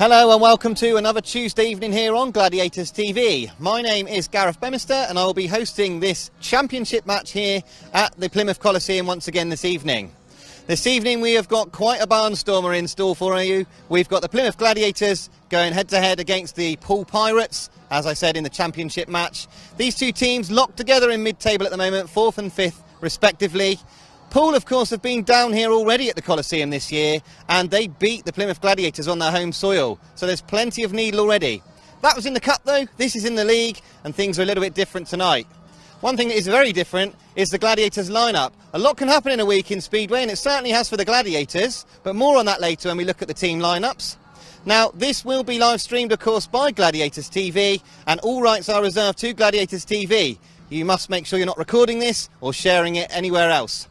Hello and welcome to another Tuesday evening here on Gladiators TV. My name is Gareth Bemister and I will be hosting this championship match here at the Plymouth Coliseum once again this evening. This evening we have got quite a barnstormer in store for you. We've got the Plymouth Gladiators going head to head against the Poole Pirates, as I said, in the championship match. These two teams locked together in mid-table at the moment, 4th and 5th respectively. Poole, of course, have been down here already at the Coliseum this year, and they beat the Plymouth Gladiators on their home soil, so there's plenty of needle already. That was in the Cup though, this is in the League, and things are a little bit different tonight. One thing that is very different is the Gladiators lineup. A lot can happen in a week in Speedway, and it certainly has for the Gladiators, but more on that later when we look at the team lineups. Now, this will be live streamed, of course, by Gladiators TV, and all rights are reserved to Gladiators TV. You must make sure you're not recording this or sharing it anywhere else.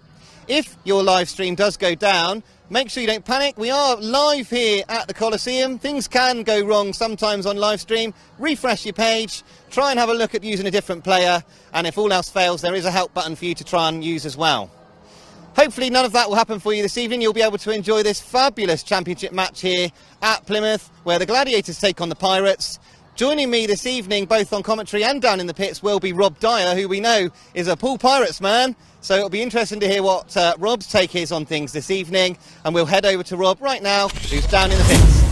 If your live stream does go down, make sure you don't panic. We are live here at the Coliseum. Things can go wrong sometimes on live stream. Refresh your page, try and have a look at using a different player, and if all else fails, there is a help button for you to try and use as well. Hopefully none of that will happen for you this evening. You'll be able to enjoy this fabulous championship match here at Plymouth, where the Gladiators take on the Pirates. Joining me this evening, both on commentary and down in the pits, will be Rob Dyer, who we know is a Poole Pirates man. So it'll be interesting to hear what Rob's take is on things this evening. And we'll head over to Rob right now, who's down in the pits.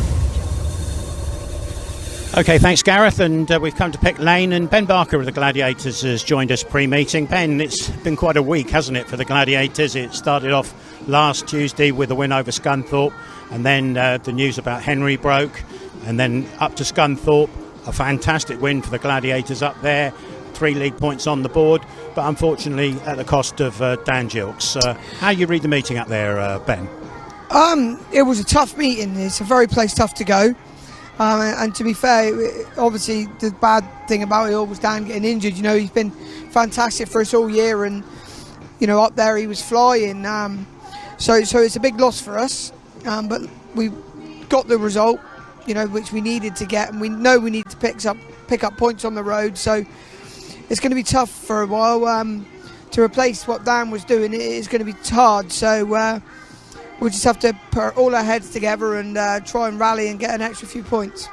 OK, thanks Gareth, and we've come to Pick Lane, and Ben Barker of the Gladiators has joined us pre-meeting. Ben, it's been quite a week, hasn't it, for the Gladiators? It started off last Tuesday with a win over Scunthorpe, and then the news about Henry broke, and then up to Scunthorpe, a fantastic win for the Gladiators up there, 3 league points on the board, but unfortunately at the cost of Dan Gilks. How do you read the meeting up there, Ben? It was a tough meeting. It's a very place tough to go. And to be fair, obviously the bad thing about it all was Dan getting injured. You know, he's been fantastic for us all year, and you know, up there he was flying. So it's a big loss for us. But we got the result, you know, which we needed to get, and we know we need to pick up points on the road. So it's going to be tough for a while to replace what Dan was doing. It is going to be hard. So we'll just have to put all our heads together and try and rally and get an extra few points.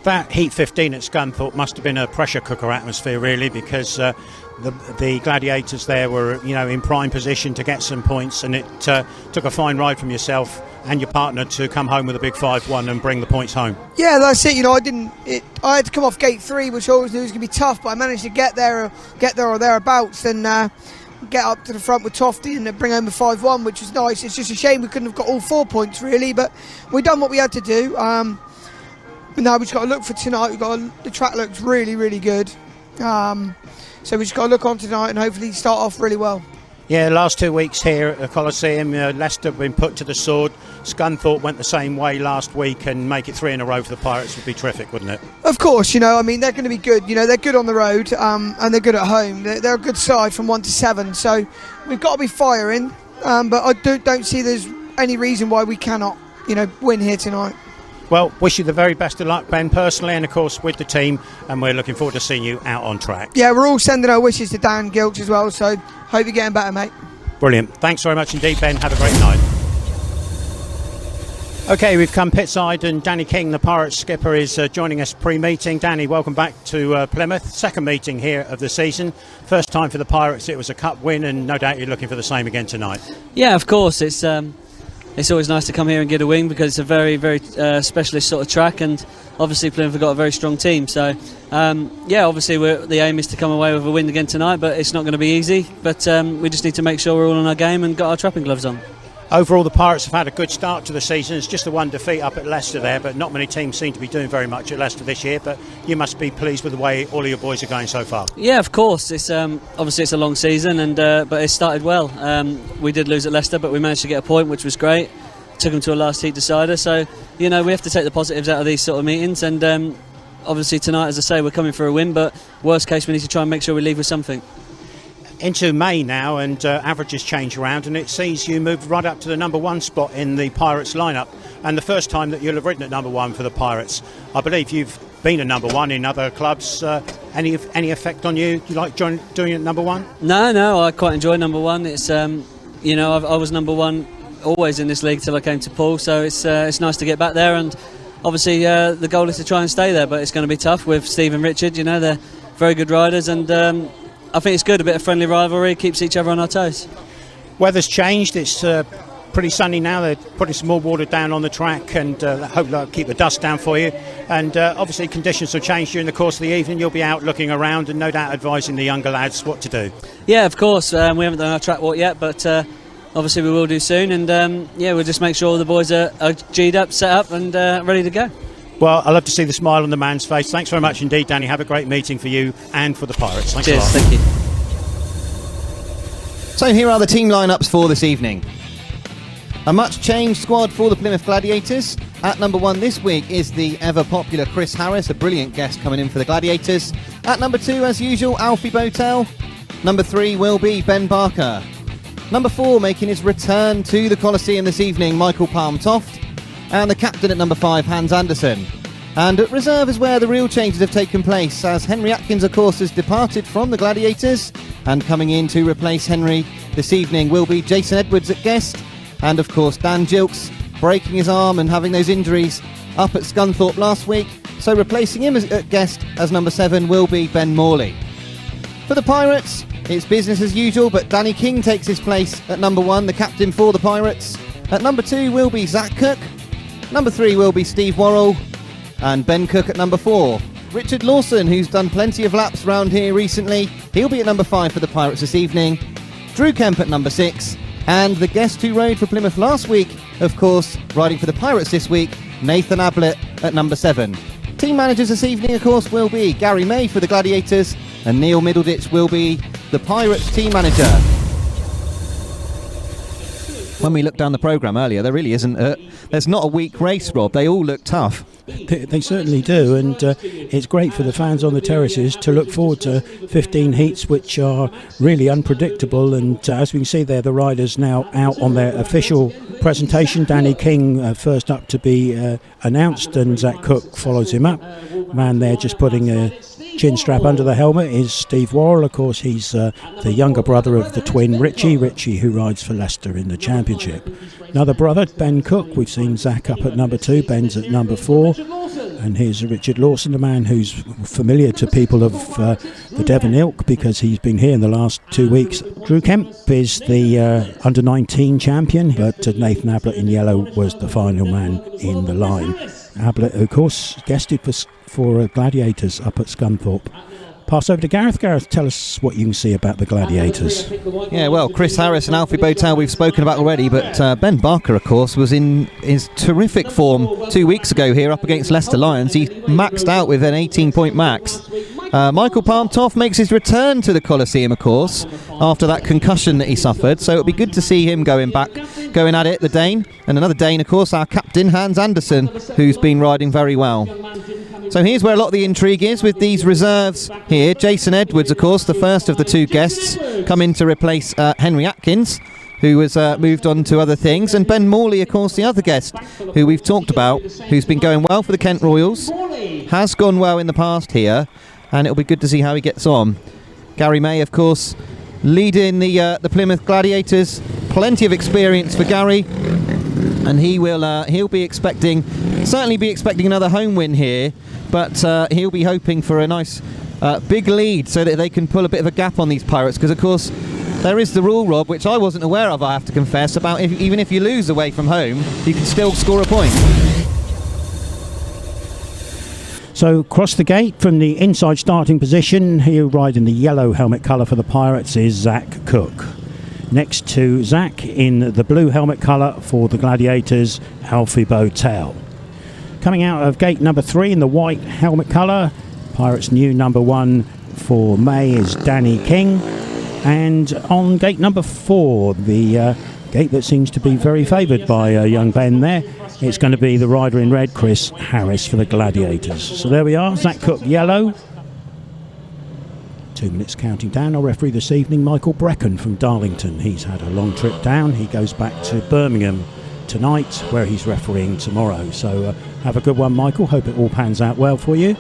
That Heat 15 at Scunthorpe must have been a pressure cooker atmosphere, really, because the Gladiators there were, you know, in prime position to get some points, and it took a fine ride from yourself and your partner to come home with a big 5-1 and bring the points home. Yeah, that's it. You know, I had to come off gate 3, which I always knew was going to be tough, but I managed to get there or thereabouts, and get up to the front with Toft and bring home a 5-1, which was nice. It's just a shame we couldn't have got all 4 points, really, but we've done what we had to do. Now we just got to look for tonight. The track looks really, really good. So we just got to look on tonight and hopefully start off really well. Yeah, the last 2 weeks here at the Coliseum, Leicester have been put to the sword. Scunthorpe went the same way last week, and make it 3 in a row for the Pirates would be terrific, wouldn't it? Of course, you know, I mean, they're going to be good. You know, they're good on the road, and they're good at home. They're a good side from 1 to 7, so we've got to be firing. But I don't see there's any reason why we cannot, you know, win here tonight. Well, wish you the very best of luck, Ben, personally, and of course with the team, and we're looking forward to seeing you out on track. Yeah, we're all sending our wishes to Dan Gilks as well, so hope you're getting better, mate. Brilliant. Thanks very much indeed, Ben. Have a great night. OK, we've come pitside, and Danny King, the Pirates skipper, is joining us pre-meeting. Danny, welcome back to Plymouth. Second meeting here of the season. First time for the Pirates. It was a cup win, and no doubt you're looking for the same again tonight. Yeah, of course. It's always nice to come here and get a win, because it's a very, very specialist sort of track, and obviously Plymouth have got a very strong team. So, yeah, obviously the aim is to come away with a win again tonight, but it's not going to be easy. But we just need to make sure we're all on our game and got our trapping gloves on. Overall, the Pirates have had a good start to the season. It's just the one defeat up at Leicester there, but not many teams seem to be doing very much at Leicester this year. But you must be pleased with the way all of your boys are going so far. Yeah, of course. It's obviously it's a long season, and but it started well. We did lose at Leicester, but we managed to get a point, which was great. Took them to a last heat decider. So, you know, we have to take the positives out of these sort of meetings, and obviously tonight, as I say, we're coming for a win, but worst case we need to try and make sure we leave with something. Into May now, and averages change around, and it sees you move right up to the number 1 spot in the Pirates lineup, and the first time that you'll have ridden at number 1 for the Pirates. I believe you've been a number 1 in other clubs. Any effect on you? Do you like doing it at number 1? No, I quite enjoy number 1. It's you know, I was number 1 always in this league till I came to Poole, so it's nice to get back there, and obviously the goal is to try and stay there, but it's going to be tough with Steve and Richard. You know, they're very good riders, and I think it's good, a bit of friendly rivalry, keeps each other on our toes. Weather's changed, it's pretty sunny now. They're putting some more water down on the track, and hope they'll keep the dust down for you. And obviously conditions will change during the course of the evening. You'll be out looking around and no doubt advising the younger lads what to do. Yeah, of course. We haven't done our track walk yet, but obviously we will do soon. And we'll just make sure all the boys are G'd up, set up and ready to go. Well, I love to see the smile on the man's face. Thanks very much indeed, Danny. Have a great meeting for you and for the Pirates. Thanks a lot. Thank you. So here are the team lineups for this evening. A much changed squad for the Plymouth Gladiators. At number 1 this week is the ever popular Chris Harris, a brilliant guest coming in for the Gladiators. At number 2, as usual, Alfie BOWTELL. Number 3 will be Ben Barker. Number 4, making his return to the Coliseum this evening, Michael Toft. And the captain at number 5, Hans Andersen. And at reserve is where the real changes have taken place, as Henry Atkins, of course, has departed from the Gladiators. And coming in to replace Henry this evening will be Jason Edwards at guest. And of course Dan Gilks breaking his arm and having those injuries up at Scunthorpe last week. So replacing him at guest as number 7 will be Ben Morley. For the Pirates, it's business as usual, but Danny King takes his place at number 1, the captain for the Pirates. At number 2 will be Zach Cook. Number 3 will be Steve Worrall. And Ben Cook at number 4. Richard Lawson, who's done plenty of laps round here recently, he'll be at number 5 for the Pirates this evening. Drew Kemp at number 6. And the guest who rode for Plymouth last week, of course, riding for the Pirates this week, Nathan Ablitt at number 7. Team managers this evening, of course, will be Garry May for the Gladiators, and Neil Middleditch will be the Pirates team manager. When we looked down the programme earlier, there really isn't there's not a weak race, Rob. They all look tough. They certainly do, and it's great for the fans on the terraces to look forward to 15 heats which are really unpredictable. And as we can see there, the riders now out on their official presentation. Danny King first up to be announced, and Zach Cook follows him up. Man there just putting a chin strap under the helmet is Steve Worrall. Of course, he's the younger brother of the twin Richie who rides for Leicester in the Championship. Another brother, Ben Cook. We've seen Zach up at number 2, Ben's at number 4. And here's Richard Lawson, a man who's familiar to people of the Devon ilk because he's been here in the last 2 weeks. Drew Kemp is the under-19 champion, but Nathan Ablitt in yellow was the final man in the line. Ablitt, of course, guested for Gladiators up at Scunthorpe. Pass over to Gareth. Gareth, tell us what you can see about the Gladiators. Yeah, well, Chris Harris and Alfie BOWTELL we've spoken about already, but Ben Barker, of course, was in his terrific form 2 weeks ago here up against Leicester Lions. He maxed out with an 18-point max. Michael Toft makes his return to the Coliseum, of course, after that concussion that he suffered, so it'll be good to see him going at it, the Dane. And another Dane, of course, our captain, Hans Andersen, who's been riding very well. So here's where a lot of the intrigue is with these reserves here. Jason Edwards, of course, the first of the 2 guests, come in to replace Henry Atkins, who has moved on to other things. And Ben Morley, of course, the other guest who we've talked about, who's been going well for the Kent Royals, has gone well in the past here, and it'll be good to see how he gets on. Garry May, of course, leading the Plymouth Gladiators. Plenty of experience for Garry, and he'll be expecting another home win here, but he'll be hoping for a nice big lead so that they can pull a bit of a gap on these Pirates, because of course there is the rule, Rob, which I wasn't aware of, I have to confess, about even if you lose away from home, you can still score a point. So across the gate from the inside starting position, here riding the yellow helmet colour for the Pirates is Zach Cook. Next to Zach in the blue helmet colour for the Gladiators, Alfie BOWTELL. Coming out of gate number 3 in the white helmet colour, Pirates' new number 1 for May is Danny King. And on gate number 4, the gate that seems to be very favoured by young Ben there, it's going to be the rider in red, Chris Harris, for the Gladiators. So there we are, Zach Cook yellow. 2 minutes counting down. Our referee this evening, Michael BRECKON from Darlington. He's had a long trip down. He goes back to Birmingham tonight, where he's refereeing tomorrow. So have a good one, Michael. Hope it all pans out well for you.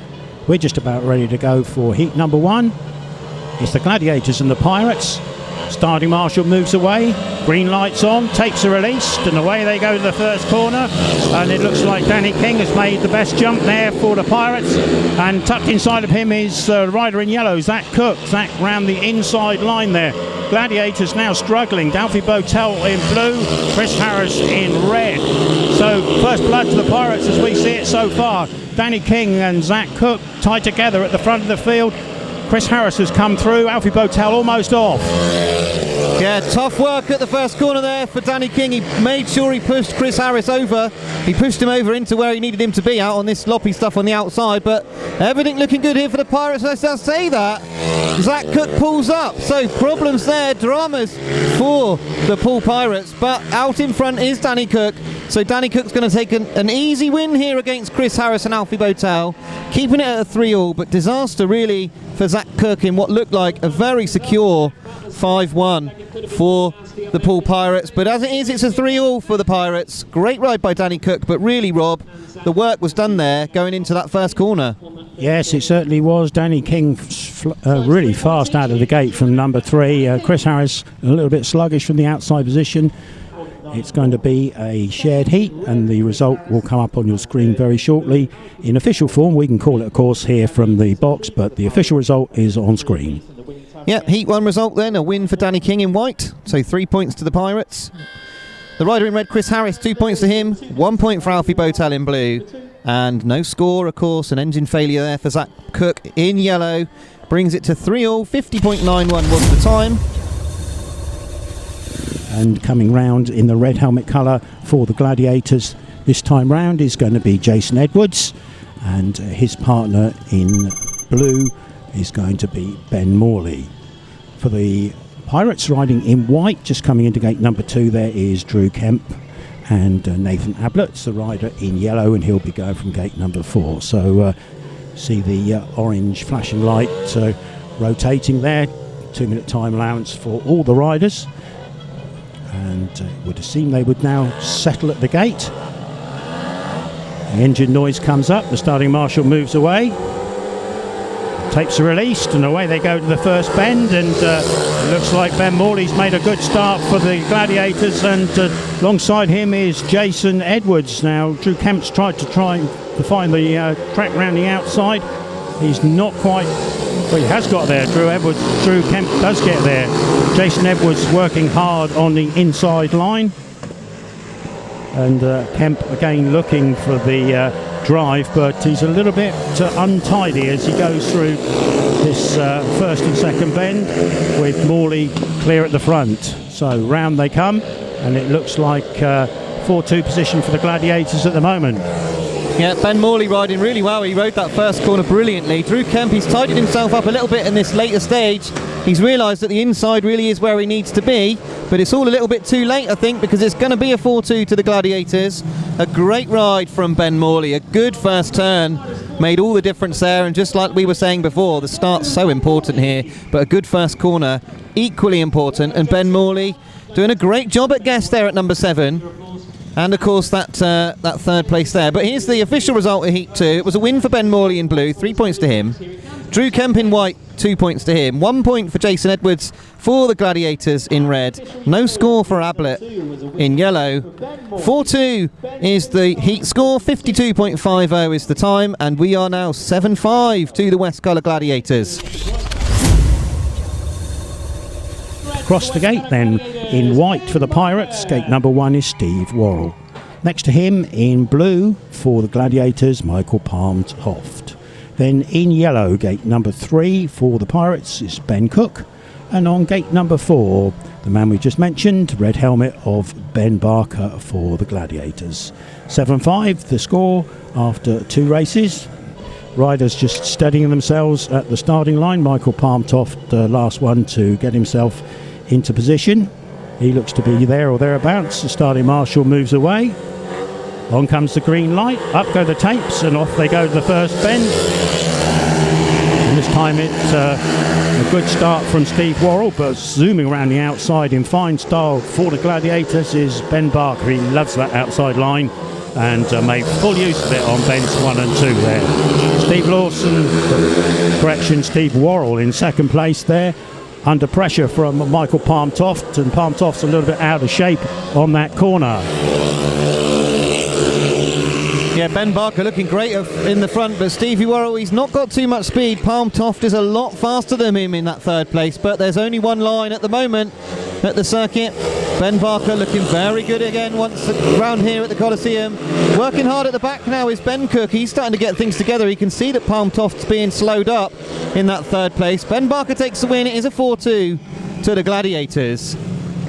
We're just about ready to go for heat number 1. It's the Gladiators and the Pirates. Starting marshal moves away, green lights on, tapes are released, and away they go to the first corner. And it looks like Danny King has made the best jump there for the Pirates, and tucked inside of him is rider in yellow, Zach Cook. Zach round the inside line there. Gladiators now struggling. Alfie BOWTELL in blue, Chris Harris in red. So first blood to the Pirates as we see it so far. Danny King and Zach Cook tied together at the front of the field. Chris Harris has come through, Alfie BOWTELL almost off. Yeah, tough work at the first corner there for Danny King. He made sure he pushed Chris Harris over. He pushed him over into where he needed him to be, out on this sloppy stuff on the outside. But everything looking good here for the Pirates. Let's just say that. Zach Cook pulls up. So problems there, dramas for the Poole Pirates. But out in front is Danny Cook. So Danny Cook's going to take an easy win here against Chris Harris and Alfie BOWTELL. Keeping it at a 3-all, but disaster really for Zach Cook in what looked like a very secure 5-1 for the Poole Pirates. But as it is, it's a 3-all for the Pirates. Great ride by Danny Cook, but really, Rob, the work was done there going into that first corner. Yes, it certainly was. Danny King really fast out of the gate from number 3. Chris Harris a little bit sluggish from the outside position. It's going to be a shared heat, and the result will come up on your screen very shortly. In official form, we can call it, of course, here from the box, but the official result is on screen. Yeah, Heat 1 result then, a win for Danny King in white, so 3 points to the Pirates. The rider in red, Chris Harris, 2 points to him, 1 point for Alfie BOWTELL in blue, and no score, of course, an engine failure there for Zach Cook in yellow. Brings it to 3-all, 50.91 was the time. And coming round in the red helmet colour for the Gladiators this time round is going to be Jason Edwards, and his partner in blue is going to be Ben Morley. For the Pirates riding in white, just coming into gate number 2, there is Drew Kemp and Nathan Ablitt, the rider in yellow, and he'll be going from gate number 4. So see the orange flashing light rotating there. 2-minute time allowance for all the riders. And it would seem they would now settle at the gate. The engine noise comes up, the starting marshal moves away. Tapes are released, and away they go to the first bend, and it looks like Ben Morley's made a good start for the Gladiators, and alongside him is Jason Edwards. Now Drew Kemp's tried to find the track round the outside. He's not quite, well, he has got there. Drew Kemp does get there. Jason Edwards working hard on the inside line, and Kemp again looking for the drive, but he's a little bit untidy as he goes through this first and second bend, with Morley clear at the front. So round they come, and it looks like 4-2 position for the Gladiators at the moment. Yeah, Ben Morley riding really well. He rode that first corner brilliantly. Drew Kemp, he's tidied himself up a little bit in this later stage. He's realised that the inside really is where he needs to be, but it's all a little bit too late, I think, because it's going to be a 4-2 to the Gladiators. A great ride from Ben Morley, a good first turn, made all the difference there, and just like we were saying before, the start's so important here, but a good first corner, equally important, and Ben Morley doing a great job at guess there at number 7. And of course that third place there. But here's the official result of Heat 2. It was a win for Ben Morley in blue, 3 points to him. Drew Kemp in white, 2 points to him. 1 point for Jason Edwards for the Gladiators in red. No score for Ablitt in yellow. 4-2 is the Heat score, 52.50 is the time, and we are now 7-5 to the West Colour Gladiators. Across the gate then, in white for the Pirates, gate number 1 is Steve Worrall. Next to him in blue for the Gladiators, Michael Palm Toft. Then in yellow, gate number 3 for the Pirates is Ben Cook. And on gate number 4, the man we just mentioned, red helmet of Ben Barker for the Gladiators. 7-5 the score after 2 races. Riders just steadying themselves at the starting line. Michael Palm Toft, the last one to get himself into position. He looks to be there or thereabouts. The starting marshal moves away. On comes the green light, up go the tapes, and off they go to the first bend. And this time it's a good start from Steve Worrall, but zooming around the outside in fine style for the Gladiators is Ben Barker. He loves that outside line, and made full use of it on bends 1 and 2 there. Steve Lawson, correction, Steve Worrall in second place there. under pressure from Michael Toft, and Toft's a little bit out of shape on that corner. Yeah, Ben Barker looking great in the front, but Stevie Worrall, he's not got too much speed. Toft is a lot faster than him in that third place, but there's only one line at the moment at the circuit. Ben Barker looking very good again once around here at the Coliseum. Working hard at the back now is Ben Cook. He's starting to get things together. You can see that Toft's being slowed up in that third place. Ben Barker takes the win. It is a 4-2 to the Gladiators.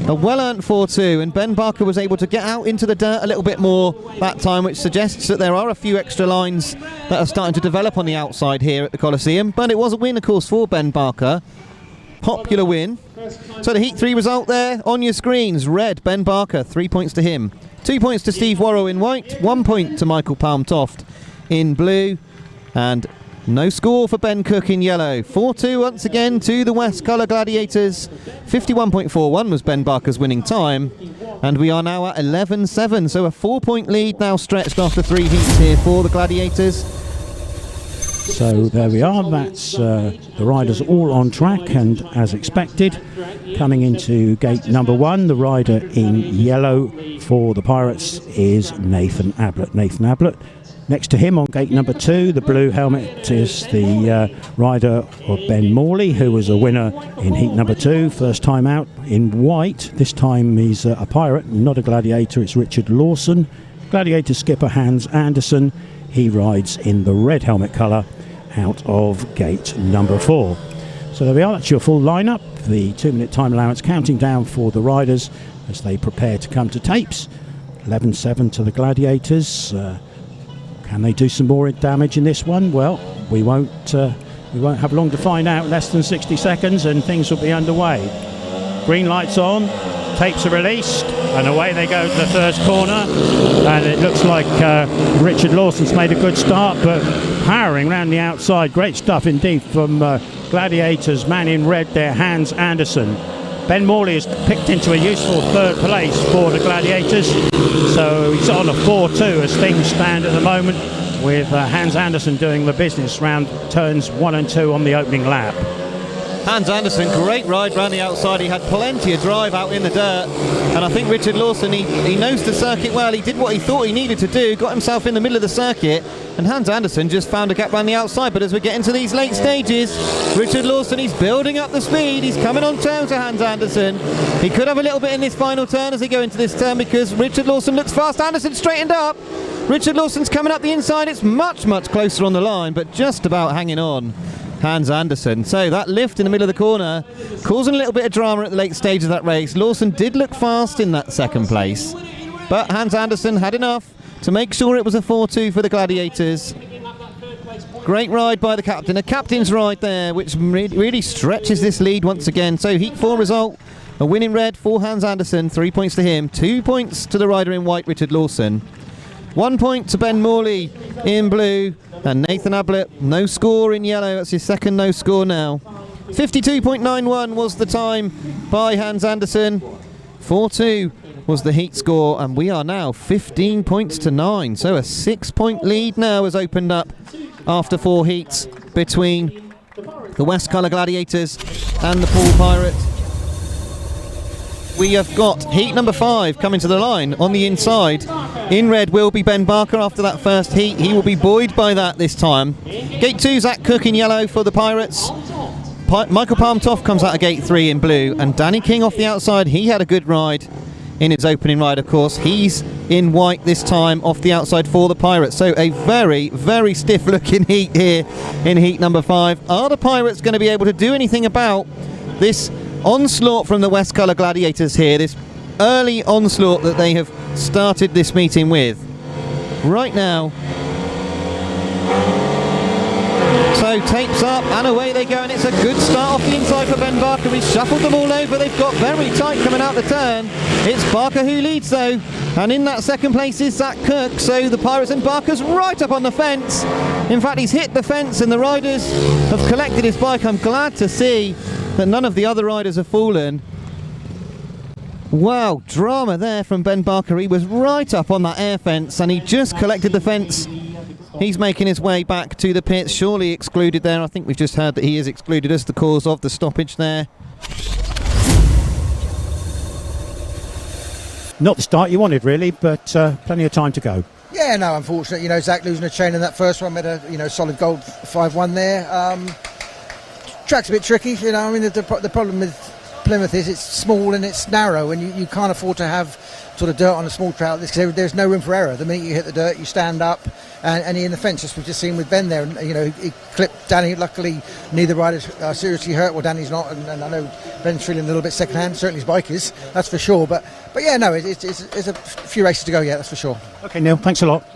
A well-earned 4-2, and Ben Barker was able to get out into the dirt a little bit more that time, which suggests that there are a few extra lines that are starting to develop on the outside here at the Coliseum. But it was a win, of course, for Ben Barker. Popular win. So the Heat 3 result there on your screens. Red, Ben Barker, 3 points to him. 2 points to Steve Worrall in white. 1 point to Michael Toft in blue. And no score for Ben Cook in yellow. 4-2 once again to the West Colour Gladiators. 51.41 was Ben Barker's winning time. And we are now at 11-7. So a 4-point lead now stretched after 3 heats here for the Gladiators. So there we are, that's the riders all on track, and as expected, coming into gate number 1, the rider in yellow for the Pirates is Nathan Ablitt. Next to him on gate number 2, the blue helmet is the rider of Ben Morley, who was a winner in heat number 2, first time out. In white, this time he's a Pirate, not a Gladiator, it's Richard Lawson. Gladiator skipper Hans Andersen, he rides in the red helmet colour out of gate number 4. So there we are, that's your full lineup. The 2-minute time allowance counting down for the riders as they prepare to come to tapes. 11-7 to the Gladiators. Can they do some more damage in this one? Well, we won't have long to find out. Less than 60 seconds and things will be underway. Green lights on, tapes are released, and away they go to the first corner. And it looks like Richard Lawson's made a good start, but powering around the outside. Great stuff indeed from Gladiators. Man in red there, Hans Andersen. Ben Morley has picked into a useful third place for the Gladiators. So he's on a 4-2 as things stand at the moment, with Hans Andersen doing the business round turns 1 and 2 on the opening lap. Hans Andersen, great ride round the outside. He had plenty of drive out in the dirt, and I think Richard Lawson, he knows the circuit well. He did what he thought he needed to do, got himself in the middle of the circuit, and Hans Andersen just found a gap round the outside. But as we get into these late stages, Richard Lawson, he's building up the speed. He's coming on terms with Hans Andersen. He could have a little bit in this final turn as they go into this turn, because Richard Lawson looks fast. Andersen straightened up. Richard Lawson's coming up the inside. It's much, much closer on the line, but just about hanging on. Hans Andersen. So that lift in the middle of the corner causing a little bit of drama at the late stage of that race. Lawson did look fast in that second place, but Hans Andersen had enough to make sure it was a 4-2 for the Gladiators. Great ride by the captain, a captain's ride there, which really stretches this lead once again. So heat 4 result, a win in red for Hans Andersen, 3 points to him, 2 points to the rider in white, Richard Lawson. 1 point to Ben Morley in blue, and Nathan Ablitt, no score in yellow. That's his second no score now. 52.91 was the time by Hans Andersen. 4-2 was the heat score, and we are now 15 points to 9. So a 6-point lead now has opened up after 4 heats between the West Colour Gladiators and the Poole Pirates. We have got heat number 5 coming to the line on the inside. In red will be Ben Barker after that first heat. He will be buoyed by that this time. Gate 2, Zach Cook in yellow for the Pirates. Michael Toft comes out of gate 3 in blue. And Danny King off the outside. He had a good ride in his opening ride, of course. He's in white this time off the outside for the Pirates. So a very, very stiff looking heat here in heat number 5. Are the Pirates going to be able to do anything about this onslaught from the West Colour Gladiators here, this early onslaught that they have started this meeting with right now? So tapes up and away they go, and it's a good start off the inside for Ben Barker. He's shuffled them all over. They've got very tight coming out the turn. It's Barker who leads though, and in that second place is Zach Cook. So the Pirates, and Barker's right up on the fence. In fact, he's hit the fence and the riders have collected his bike. I'm glad to see that none of the other riders have fallen. Wow, drama there from Ben Barker. He was right up on that air fence and he just collected the fence. He's making his way back to the pits, surely excluded there. I think we've just heard that he is excluded as the cause of the stoppage there. Not the start you wanted, really, but plenty of time to go. Yeah, no, unfortunately, Zach losing a chain in that first one, made a solid gold 5-1 there. Track's a bit tricky, the problem with Plymouth is it's small and it's narrow, and you can't afford to have sort of dirt on a small track because there's no room for error. The minute you hit the dirt, you stand up and you're in the fence. As we've just seen with Ben there, and he clipped Danny. Luckily, neither rider's seriously hurt. Well, Danny's not, and I know Ben's feeling a little bit second-hand. Certainly his bike is, that's for sure. But yeah, no, it's a few races to go yet, that's for sure. Okay, Neil, thanks a lot.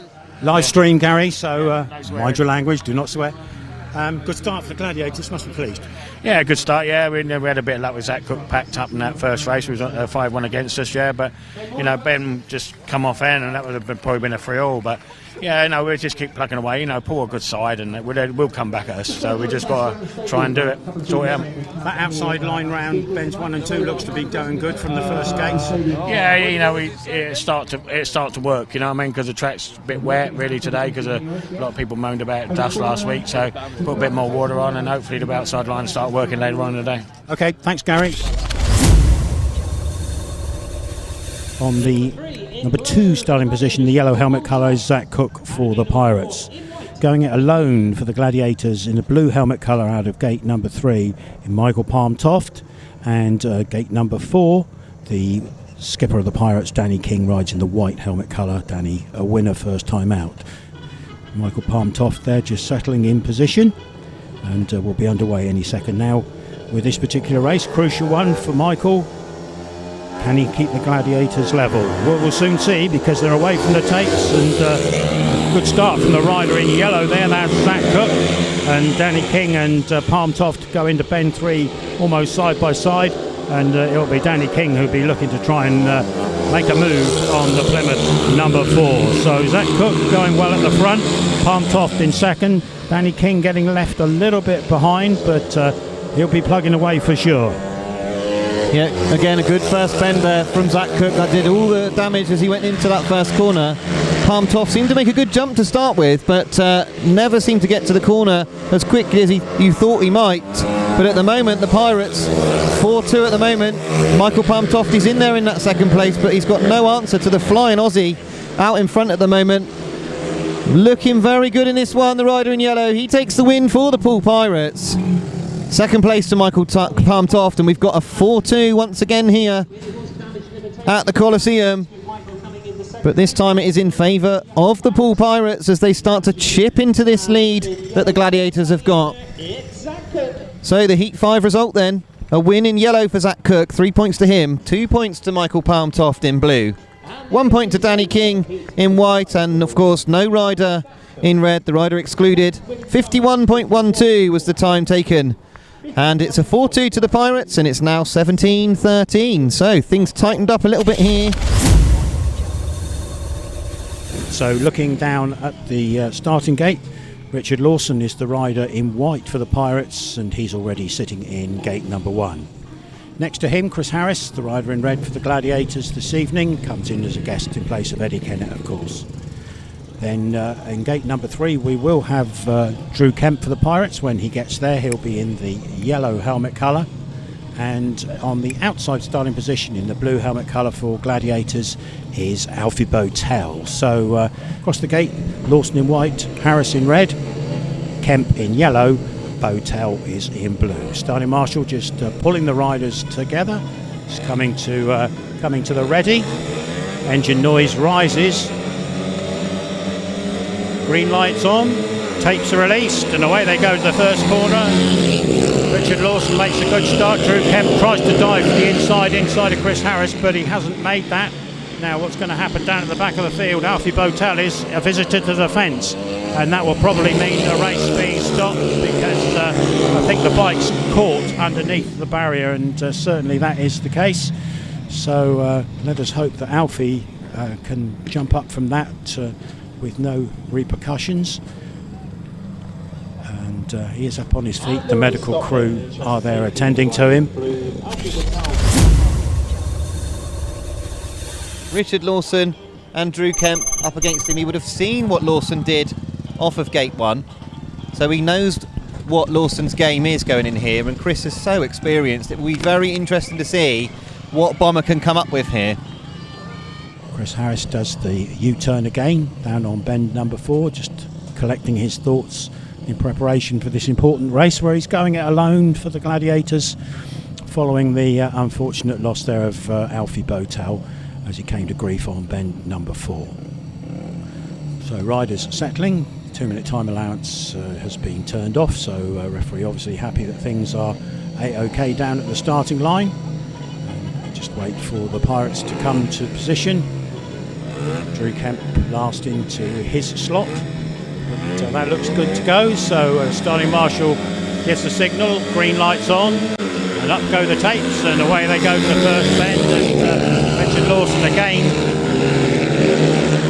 Live stream, Gary, so mind your language, do not swear. Good start for the Gladiators, must be pleased. Yeah, good start, yeah. We had a bit of luck with Zach Cook packed up in that first race. He was 5-1 against us, yeah. But, Ben just come off end and that would have probably been a 3-all. But, yeah, no, we'll just keep plugging away. Poole a good side and we'll come back at us. So we just got to try and do it. Sort it out. That outside line round, Ben's 1 and 2 looks to be going good from the first gates. Yeah, it start to work, because the track's a bit wet really today because a lot of people moaned about dust last week. So put a bit more water on and hopefully the outside line start working later on in the day. Okay, thanks, Gary. On the number 2 starting position, the yellow helmet colour is Zach Cook for the Pirates. Going it alone for the Gladiators in the blue helmet colour out of gate number 3 in Michael Palm Toft, and gate number 4, the skipper of the Pirates, Danny King, rides in the white helmet colour. Danny, a winner first time out. Michael Palm Toft there just settling in position, and we'll be underway any second now with this particular race. Crucial one for Michael. Can he keep the Gladiators level? Well, we'll soon see, because they're away from the tapes, and a good start from the rider in yellow there. That's Zach Cook, and Danny King and Palm Toft go into bend 3 almost side by side, and it'll be Danny King who'll be looking to try and make a move on the Plymouth number 4. So Zach Cook going well at the front, Palm Toft in second, Danny King getting left a little bit behind, but he'll be plugging away for sure. Yeah, again, a good first bend there from Zach Cook. That did all the damage as he went into that first corner. Palm Toft seemed to make a good jump to start with, but never seemed to get to the corner as quickly as you thought he might. But at the moment, the Pirates, 4-2 at the moment. Michael Palm Toft is in there in that second place, but he's got no answer to the flying Aussie out in front at the moment. Looking very good in this one, the rider in yellow. He takes the win for the Poole Pirates. Second place to Michael Palm Toft, and we've got a 4-2 once again here at the Coliseum. But this time it is in favour of the Poole Pirates as they start to chip into this lead that the Gladiators have got. So the Heat 5 result then, a win in yellow for Zach Cook, 3 points to him, 2 points to Michael Palm Toft in blue, 1 point to Danny King in white, and of course no rider in red, the rider excluded. 51.12 was the time taken. And it's a 4-2 to the Pirates, and it's now 17-13. So things tightened up a little bit here. So looking down at the starting gate, Richard Lawson is the rider in white for the Pirates, and he's already sitting in gate number 1. Next to him, Chris Harris, the rider in red for the Gladiators this evening, comes in as a guest in place of Eddie Kennett, of course. Then in gate number 3 we will have Drew Kemp for the Pirates. When he gets there, he'll be in the yellow helmet colour, and on the outside starting position in the blue helmet colour for Gladiators is Alfie BOWTELL. So across the gate, Lawson in white, Harris in red, Kemp in yellow, BOWTELL is in blue. Starting marshal just pulling the riders together. It's coming to the ready. Engine noise rises. Green lights on, tapes are released, and away they go to the first corner. Richard Lawson makes a good start. Drew Kemp tries to dive for the inside of Chris Harris, but he hasn't made that. Now what's going to happen down at the back of the field? Alfie BOWTELL is a visitor to the fence, and that will probably mean a race being stopped, because I think the bike's caught underneath the barrier, and certainly that is the case. So let us hope that Alfie can jump up from that with no repercussions, and he is up on his feet. The medical crew are there attending to him. Richard Lawson and Drew Kemp up against him. He would have seen what Lawson did off of gate 1, so he knows what Lawson's game is going in here, and Chris is so experienced. It will be very interesting to see what Bomber can come up with here. Chris Harris does the U-turn again down on bend number 4, just collecting his thoughts in preparation for this important race where he's going it alone for the Gladiators, following the unfortunate loss there of Alfie BOWTELL as he came to grief on bend number 4. So riders settling, 2-minute time allowance has been turned off, so referee obviously happy that things are A-OK down at the starting line. And just wait for the Pirates to come to position. Drew Kemp last into his slot. But that looks good to go, so starting marshal gets the signal, green lights on, and up go the tapes, and away they go to the first bend, and Richard Lawson again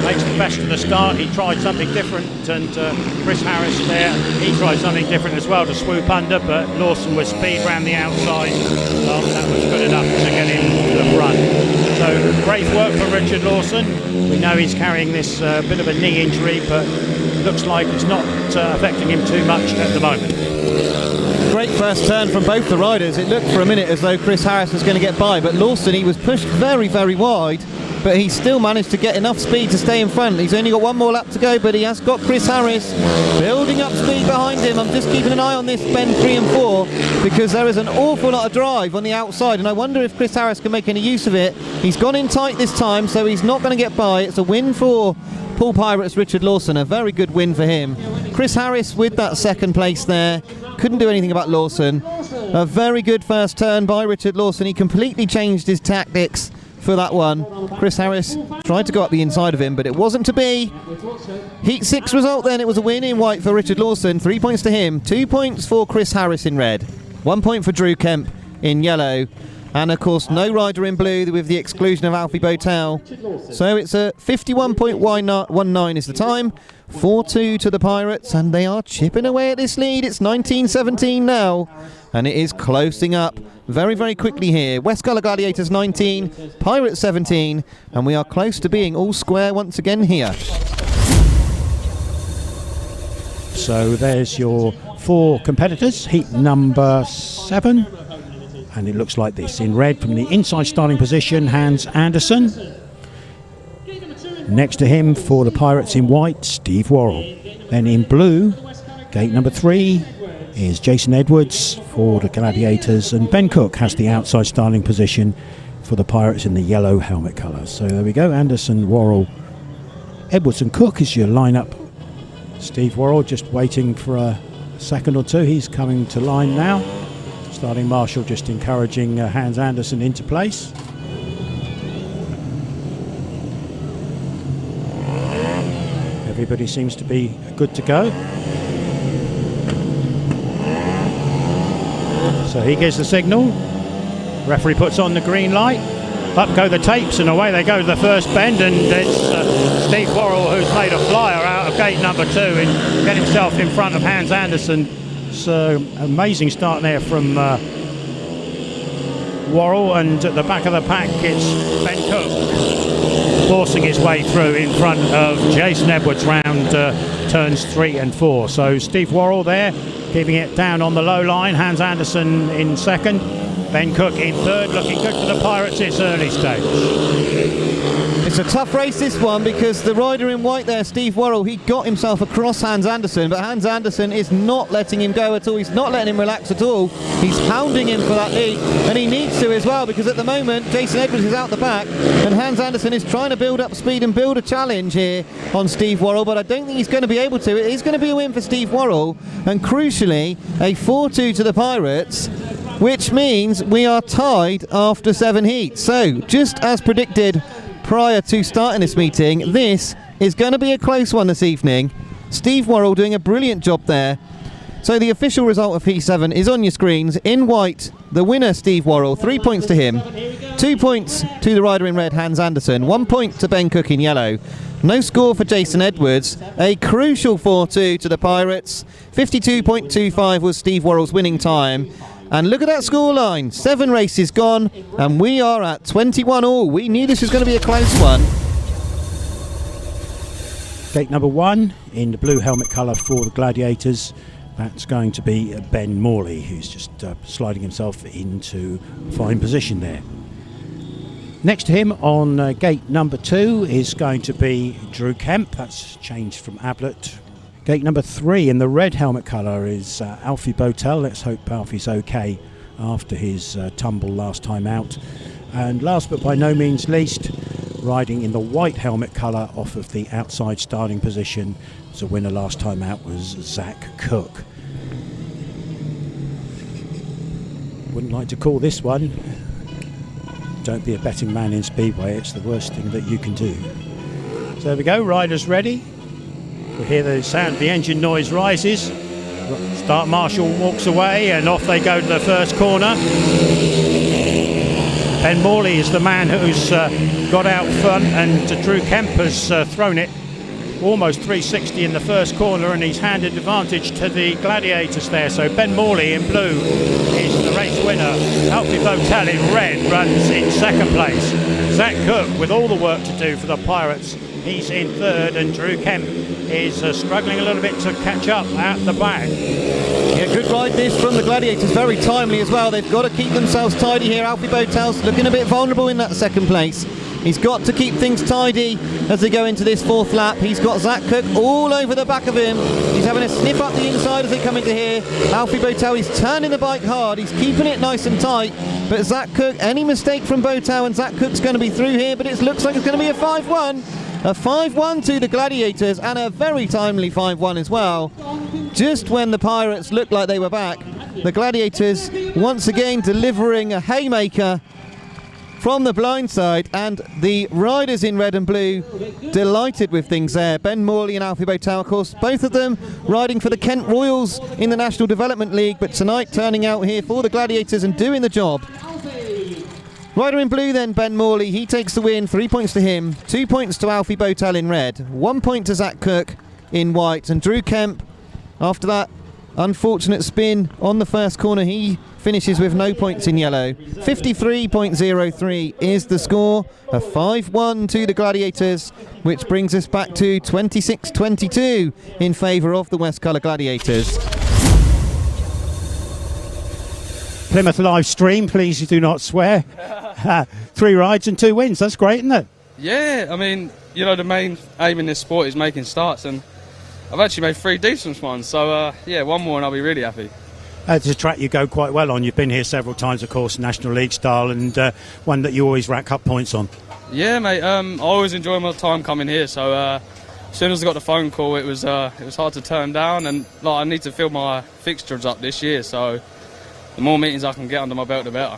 makes the best of the start. He tried something different, and Chris Harris there, he tried something different as well to swoop under, but Lawson with speed round the outside. That was good enough to get him to the front. So great work for Richard Lawson. We know he's carrying this bit of a knee injury, but looks like it's not affecting him too much at the moment. Great first turn from both the riders. It looked for a minute as though Chris Harris was going to get by, but Lawson, he was pushed very, very wide, but he still managed to get enough speed to stay in front. He's only got one more lap to go, but he has got Chris Harris building up speed behind him. I'm just keeping an eye on this bend 3 and 4 because there is an awful lot of drive on the outside, and I wonder if Chris Harris can make any use of it. He's gone in tight this time, so he's not going to get by. It's a win for Poole Pirates Richard Lawson, a very good win for him. Chris Harris with that second place there. Couldn't do anything about Lawson. A very good first turn by Richard Lawson. He completely changed his tactics for that one. Chris Harris tried to go up the inside of him, but it wasn't to be. Heat 6 result then, it was a win in white for Richard Lawson. 3 points to him, 2 points for Chris Harris in red, 1 point for Drew Kemp in yellow, and of course no rider in blue with the exclusion of Alfie BOWTELL. So it's a 51.19 is the time, 4-2 to the Pirates, and they are chipping away at this lead. It's 19-17 now, and it is closing up very, very quickly here. West Gullah Gladiators 19, Pirates 17, and we are close to being all square once again here. So there's your 4 competitors, heat number 7, and it looks like this. In red from the inside starting position, Hans Andersen. Next to him for the Pirates in white, Steve Worrall. Then in blue, gate number 3, is Jason Edwards for the Gladiators, and Ben Cook has the outside starting position for the Pirates in the yellow helmet colour. So there we go, Andersen, Worrall, Edwards and Cook is your lineup. Steve Worrall just waiting for a second or two. He's coming to line now. Starting marshal just encouraging Hans Andersen into place. Everybody seems to be good to go. So he gives the signal. Referee puts on the green light. Up go the tapes, and away they go to the first bend, and it's Steve Worrall who's made a flyer out of gate number 2 and get himself in front of Hans Andersen. So amazing start there from Worrall, and at the back of the pack it's Ben Cook forcing his way through in front of Jason Edwards round turns 3 and 4. So Steve Worrall there keeping it down on the low line. Hans Andersen in second, Ben Cook in third, looking good for the Pirates this early stage. It's a tough race, this one, because the rider in white there, Steve Worrall, he got himself across Hans Andersen, but Hans Andersen is not letting him go at all. He's not letting him relax at all. He's hounding him for that lead, and he needs to as well, because at the moment Jason Edwards is out the back, and Hans Andersen is trying to build up speed and build a challenge here on Steve Worrall, but I don't think he's going to be able to. It is going to be a win for Steve Worrall, and crucially, a 4-2 to the Pirates, which means we are tied after 7 heats. So, just as predicted prior to starting this meeting, this is going to be a close one this evening. Steve Worrall doing a brilliant job there. So the official result of Heat 7 is on your screens. In white, the winner, Steve Worrall, 3 points to him. 2 points to the rider in red, Hans Andersen. 1 point to Ben Cook in yellow. No score for Jason Edwards. A crucial 4-2 to the Pirates. 52.25 was Steve Worrall's winning time. And look at that scoreline. 7 races gone, and we are at 21 all. We knew this was going to be a close one. Gate number 1 in the blue helmet colour for the Gladiators. That's going to be Ben Morley, who's just sliding himself into fine position there. Next to him on gate number 2 is going to be Drew Kemp. That's changed from Ablitt. Gate number 3 in the red helmet colour is Alfie BOWTELL. Let's hope Alfie's okay after his tumble last time out. And last but by no means least, riding in the white helmet colour off of the outside starting position, as a winner last time out was Zach Cook. Wouldn't like to call this one. Don't be a betting man in Speedway, it's the worst thing that you can do. So there we go, riders ready. We hear the sound, the engine noise rises. Start marshal walks away and off they go to the first corner. Ben Morley is the man who's got out front, and Drew Kemp has thrown it almost 360 in the first corner, and he's handed advantage to the Gladiators there. So Ben Morley in blue is the race winner. Alfie BOWTELL in red runs in second place. Zach Cook, with all the work to do for the Pirates, he's in third, and Drew Kemp is struggling a little bit to catch up at the back. Yeah, good ride this from the Gladiators, very timely as well. They've got to keep themselves tidy here. Alfie BOWTELL's looking a bit vulnerable in that second place. He's got to keep things tidy as they go into this fourth lap. He's got Zach Cook all over the back of him. He's having a sniff up the inside as they come into here. Alfie BOWTELL is turning the bike hard. He's keeping it nice and tight. But Zach Cook, any mistake from BOWTELL and Zach Cook's going to be through here, but it looks like it's going to be a 5-1. A 5-1 to the Gladiators, and a very timely 5-1 as well. Just when the Pirates looked like they were back, the Gladiators once again delivering a haymaker from the blind side, and the riders in red and blue delighted with things there. Ben Morley and Alfie BOWTELL, of course, both of them riding for the Kent Royals in the National Development League, but tonight turning out here for the Gladiators and doing the job. Rider in blue then, Ben Morley, he takes the win, 3 points to him, 2 points to Alfie BOWTELL in red, 1 point to Zach Cook in white, and Drew Kemp, after that unfortunate spin on the first corner, he finishes with no points in yellow. 53.03 is the score, a 5-1 to the Gladiators, which brings us back to 26-22 in favour of the West Colour Gladiators. Plymouth live stream, please do not swear. 3 rides and 2 wins, that's great, isn't it? Yeah, I mean, you know, the main aim in this sport is making starts, and I've actually made 3 decent ones, so yeah, 1 more and I'll be really happy. It's a track you go quite well on. You've been here several times, of course, National League style, and one that you always rack up points on. Yeah, mate, I always enjoy my time coming here, so as soon as I got the phone call, it was hard to turn down, and like, I need to fill my fixtures up this year, so the more meetings I can get under my belt, the better.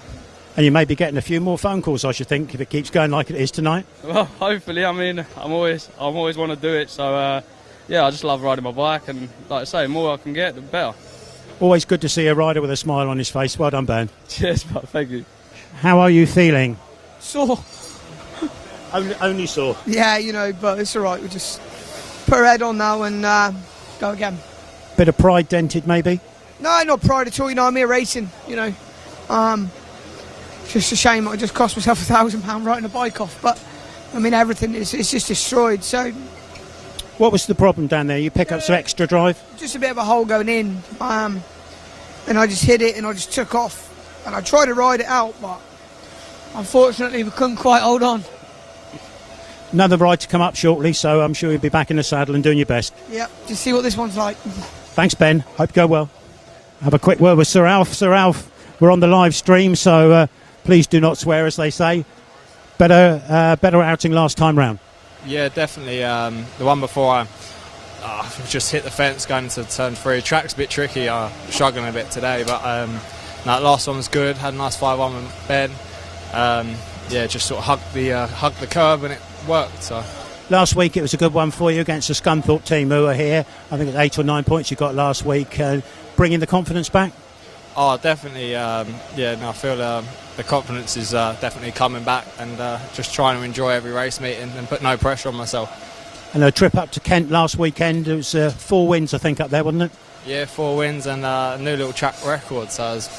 And you may be getting a few more phone calls, I should think, if it keeps going like it is tonight. Well, hopefully. I mean, I'm always want to do it. So yeah, I just love riding my bike, and like I say, the more I can get, the better. Always good to see a rider with a smile on his face. Well done, Ben. Cheers, but thank you. How are you feeling? Sore. Only sore. Yeah, you know, but it's all right. We just put our head on now and go again. Bit of pride dented, maybe? No, not pride at all. You know, I'm here racing. You know, just a shame I just cost myself £1,000 writing a bike off. But I mean, everything is just destroyed. So, what was the problem down there? You pick up some extra drive? Just a bit of a hole going in, and I just hit it and I just took off. And I tried to ride it out, but unfortunately we couldn't quite hold on. Another ride to come up shortly, so I'm sure you'll be back in the saddle and doing your best. Yep, just see what this one's like. Thanks, Ben. Hope you go well. Have a quick word with Sir Alf. Sir Alf, we're on the live stream, so please do not swear, as they say. Better outing last time round. Yeah, definitely. The one before I just hit the fence going into turn 3. Track's a bit tricky. I'm struggling a bit today, but that last one was good. Had a nice 5-1 with Ben. Yeah, just sort of hugged the curb and it worked. So. Last week it was a good one for you against the Scunthorpe team who are here. I think it's 8 or 9 points you got last week. Bringing the confidence back? Oh, definitely. Yeah, no, I feel the confidence is definitely coming back, and just trying to enjoy every race meeting and put no pressure on myself. And a trip up to Kent last weekend, it was 4 wins, I think, up there, wasn't it? Yeah, 4 wins and a new little track record, so I was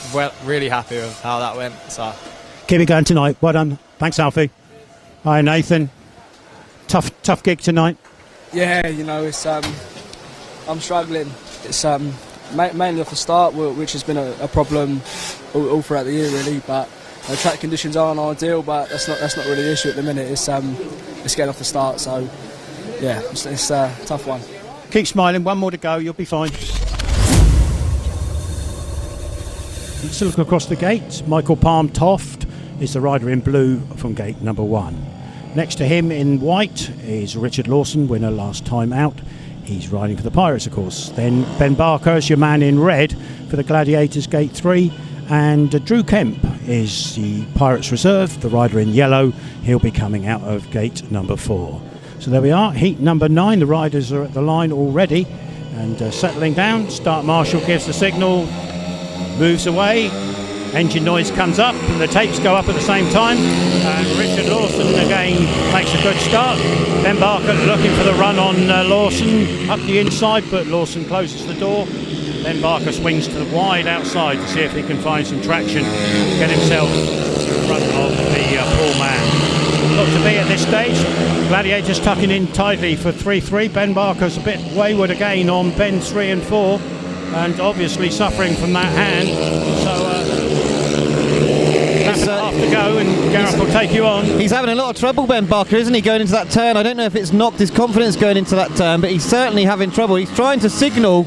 really happy with how that went. So. Keep it going tonight. Well done. Thanks, Alfie. Hi, Nathan. Tough gig tonight. Yeah, you know, it's I'm struggling. It's mainly off the start, which has been a problem all throughout the year, really. But track conditions aren't ideal, but that's not really the issue at the minute. It's getting off the start. So yeah, it's a tough one. Keep smiling, one more to go, you'll be fine. Let's look across the gate. Michael Palm Toft is the rider in blue from gate number 1. Next to him in white is Richard Lawson, winner last time out. He's riding for the Pirates, of course. Then Ben Barker is your man in red for the Gladiators, gate 3. And Drew Kemp is the Pirates reserve, the rider in yellow. He'll be coming out of gate number 4. So there we are, heat number 9. The riders are at the line already and settling down. Start marshal gives the signal, moves away. Engine noise comes up and the tapes go up at the same time. And Richard Lawson again makes a good start. Ben Barker looking for the run on Lawson up the inside, but Lawson closes the door. Then Barker swings to the wide outside to see if he can find some traction, get himself in front of the poor man. Look to be at this stage. Gladiators tucking in tightly for 3-3. Ben Barker's a bit wayward again on bend 3 and 4, and obviously suffering from that hand. So half to go, and Gareth will take you on. He's having a lot of trouble, Ben Barker, isn't he, going into that turn? I don't know if it's knocked his confidence going into that turn, but he's certainly having trouble. He's trying to signal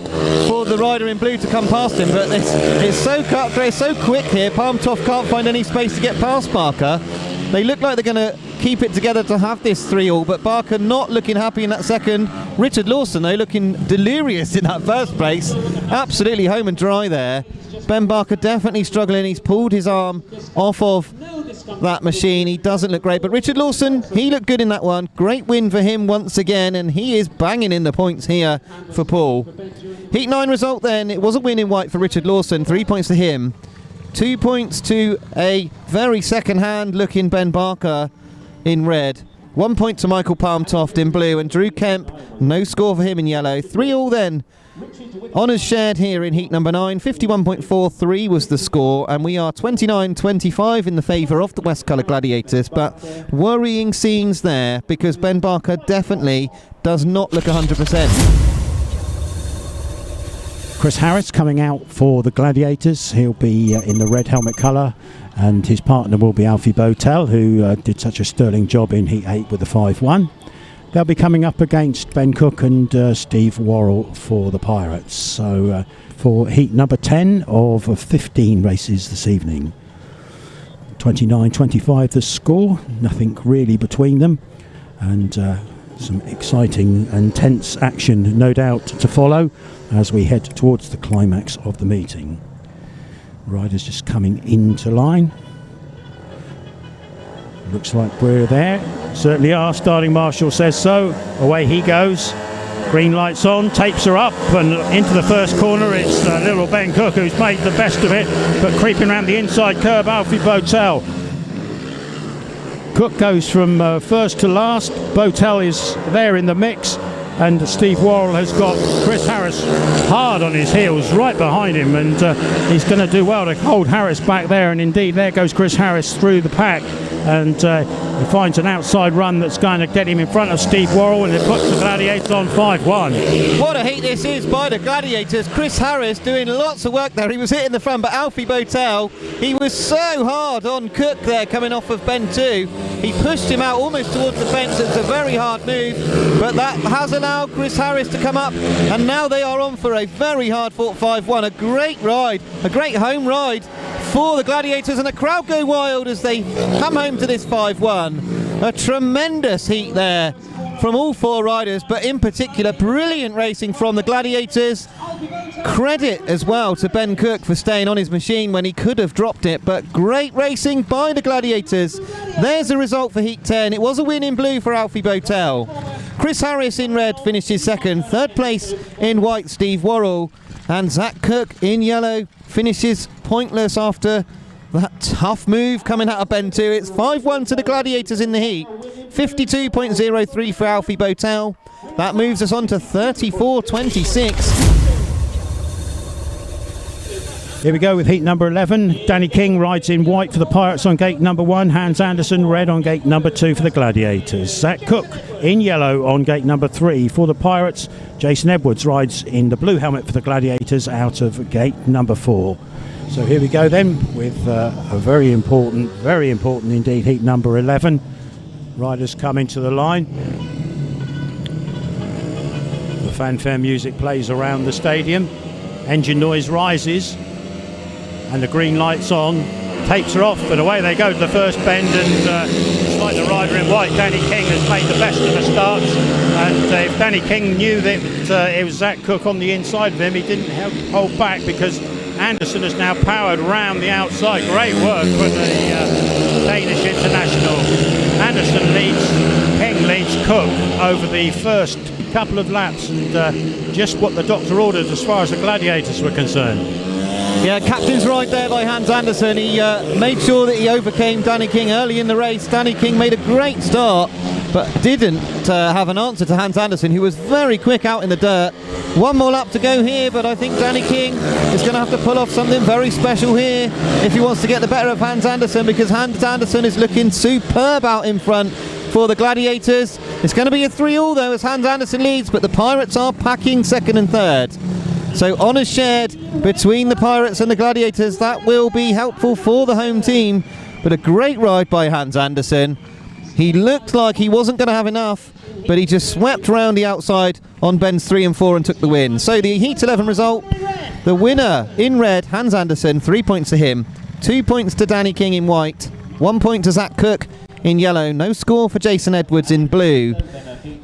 for the rider in blue to come past him, but it's so cutthroat, it's so quick here. Palm Toft can't find any space to get past Barker. They look like they're going to keep it together to have this 3-all, but Barker not looking happy in that second. Richard Lawson, though, looking delirious in that first place. Absolutely home and dry there. Ben Barker definitely struggling. He's pulled his arm off of that machine. He doesn't look great, but Richard Lawson, he looked good in that one. Great win for him once again, and he is banging in the points here for Poole. Heat 9 result then. It was a win in white for Richard Lawson. 3 points to him. 2 points to a very second-hand looking Ben Barker in red. 1 point to Michael Palm Toft in blue, and Drew Kemp, no score for him in yellow. 3-all then. Honours shared here in heat number 9. 51.43 was the score, and we are 29-25 in the favour of the West Colour Gladiators, but worrying scenes there because Ben Barker definitely does not look 100%. Chris Harris coming out for the Gladiators. He'll be in the red helmet colour, and his partner will be Alfie BOWTELL, who did such a sterling job in heat 8 with the 5-1. They'll be coming up against Ben Cook and Steve Worrall for the Pirates. So for heat number 10 of 15 races this evening. 29-25 the score, nothing really between them, and some exciting and tense action no doubt to follow as we head towards the climax of the meeting. Riders just coming into line. Looks like we're there. Certainly are. Starting marshal says so. Away he goes. Green lights on. Tapes are up and into the first corner. It's little Ben Cook who's made the best of it, but creeping around the inside curve, Alfie BOWTELL. Cook goes from first to last. BOWTELL is there in the mix, and Steve Worrall has got Chris Harris hard on his heels right behind him, and he's going to do well to hold Harris back there, and indeed there goes Chris Harris through the pack, and he finds an outside run that's going to get him in front of Steve Worrall, and it puts the Gladiators on 5-1. What a heat this is by the Gladiators. Chris Harris doing lots of work there. He was hitting the front, but Alfie BOWTELL, he was so hard on Cook there coming off of bend 2. He pushed him out almost towards the fence. It's a very hard move, but that has allowed Chris Harris to come up, and now they are on for a very hard fought 5-1. A great ride, a great home ride for the Gladiators, and the crowd go wild as they come home to this 5-1. A tremendous heat there from all 4 riders, but in particular brilliant racing from the Gladiators. Credit as well to Ben Cook for staying on his machine when he could have dropped it, but great racing by the Gladiators. There's the result for heat 10. It was a win in blue for Alfie BOWTELL. Chris Harris in red finishes second. Third place in white, Steve Worrall. And Zach Cook in yellow finishes pointless after that tough move coming out of bend 2. It's 5-1 to the Gladiators in the heat. 52.03 for Alfie BOWTELL. That moves us on to 34.26. Here we go with heat number 11. Danny King rides in white for the Pirates on gate number 1. Hans Andersen red on gate number 2 for the Gladiators. Zach Cook in yellow on gate number 3 for the Pirates. Jason Edwards rides in the blue helmet for the Gladiators out of gate number 4. So here we go then with a very important indeed, heat number 11. Riders come into the line. The fanfare music plays around the stadium. Engine noise rises and the green light's on. Tapes are off, but away they go to the first bend, and it's like the rider in white, Danny King, has made the best of the starts. And if Danny King knew that it was Zach Cook on the inside of him, he didn't hold back, because Andersen has now powered round the outside. Great work for the Danish international. Andersen leads, King leads Cook over the first couple of laps, and just what the doctor ordered as far as the Gladiators were concerned. Yeah, captain's right there by Hans Andersen. He made sure that he overcame Danny King early in the race. Danny King made a great start, but didn't have an answer to Hans Andersen, who was very quick out in the dirt. One more lap to go here, but I think Danny King is going to have to pull off something very special here if he wants to get the better of Hans Andersen, because Hans Andersen is looking superb out in front for the Gladiators. It's going to be a 3-all though, as Hans Andersen leads, but the Pirates are packing second and third. So honours shared between the Pirates and the Gladiators. That will be helpful for the home team, but a great ride by Hans Andersen. He looked like he wasn't going to have enough, but he just swept around the outside on bends 3 and 4 and took the win. So the Heat 11 result, the winner in red, Hans Andersen, 3 points to him, 2 points to Danny King in white, 1 point to Zach Cook in yellow, no score for Jason Edwards in blue.